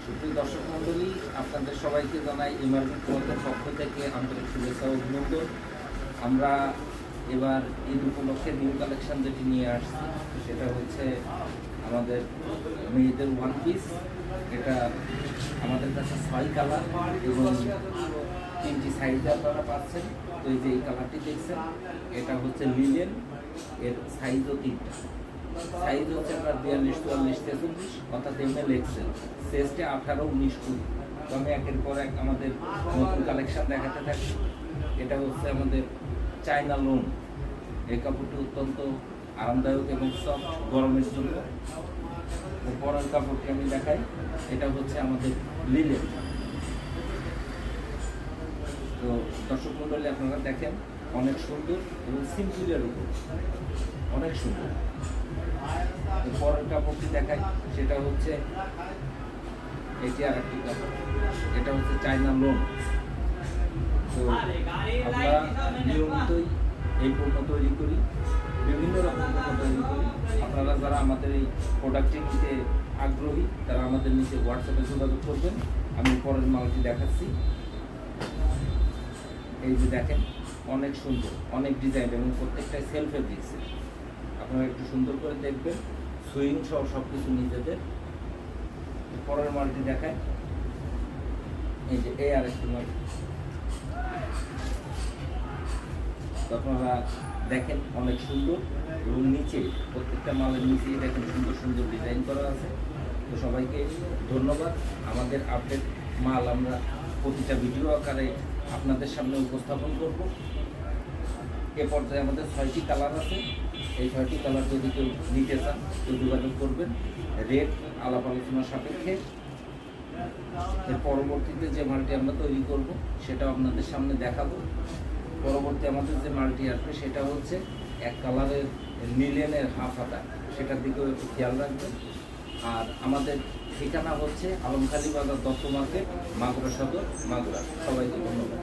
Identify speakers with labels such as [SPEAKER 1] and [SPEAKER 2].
[SPEAKER 1] সুপ্রিয় দর্শক মণ্ডলী, আপনাদের সবাইকে জানাই এমআরবি ক্লথের পক্ষ থেকে আন্তরিক শুভেচ্ছা ও অভিনন্দন। আমরা এবার ঈদ উপলক্ষে নিউ কালেকশন যেটি নিয়ে আসছি সেটা হচ্ছে আমাদের মেয়েদের ওয়ান পিস। এটা আমাদের কাছে 6 কালার এবং 3টি সাইজে আপনারা পাচ্ছেন। তো এই যে এই কালারটি দেখছেন, এটা হচ্ছে লিলেন, এর সাইজও 3টা। সাইজ হচ্ছে আপনার 42, 44, 43, অর্থাৎ এমএল এক্সেল। সাইজটা 18, 19, 20। তো আমি একের পর এক আমাদের নতুন কালেকশন দেখাতে থাকি। এটা হচ্ছে আমাদের চায়না লোন। এই কাপড়টি অত্যন্ত আরামদায়ক এবং সফট গরমের জন্য। পরের কাপড়টি আমি দেখাই, এটা হচ্ছে আমাদের লিলেন। তো দর্শক মণ্ডলী, আপনারা দেখেন অনেক সুন্দর এবং সিম্পলের উপর অনেক সুন্দর। পরের কাপড়টি দেখাই, সেটা হচ্ছে এটি আর একটি কাপড়, এটা হচ্ছে চায়না লোন। তো আমরা নিয়মিতই এই পণ্য তৈরি করি, বিভিন্ন রকম পণ্য তৈরি করি। আপনারা যারা আমাদের এই প্রোডাক্টটি নিতে আগ্রহী তারা আমাদের নিচে হোয়াটসঅ্যাপে যোগাযোগ করবেন। আমি পরের মালটি দেখাচ্ছি। এই যে দেখেন, অনেক সুন্দর, অনেক ডিজাইন এবং প্রত্যেকটাই সেলফ ফেব্রিক্সের। আপনারা একটু সুন্দর করে দেখবেন, সুইং সহ সব কিছু নিজেদের। পরের মালটি দেখায়, এই যে এই আরেকটি মাল। আপনারা দেখেন অনেক সুন্দর এবং নিচে প্রত্যেকটা মালের নিচেই দেখেন সুন্দর সুন্দর ডিজাইন করা আছে। তো সবাইকে ধন্যবাদ। আমাদের আপডেট মাল আমরা প্রতিটা ভিডিও আকারে আপনাদের সামনে উপস্থাপন করব। এ পর্যায়ে আমাদের 6টি কালার আছে। এই 6টি কালার যদি কেউ নিতে চান কেউ যোগাযোগ করবেন, রেট আলাপ আলোচনার সাপেক্ষে। এর পরবর্তীতে যে মালটি আমরা তৈরি করব সেটাও আপনাদের সামনে দেখাবো। পরবর্তী আমাদের যে মালটি আসবে সেটা হচ্ছে এক কালারের লিলেনের হাফ হাতা, সেটার দিকেও একটু খেয়াল রাখবেন। আর আমাদের ঠিকানা হচ্ছে আলমখালী বাজার, দত্ত মার্কেট, মাগুরা সদর, মাগুরা। সবাইকে ধন্যবাদ।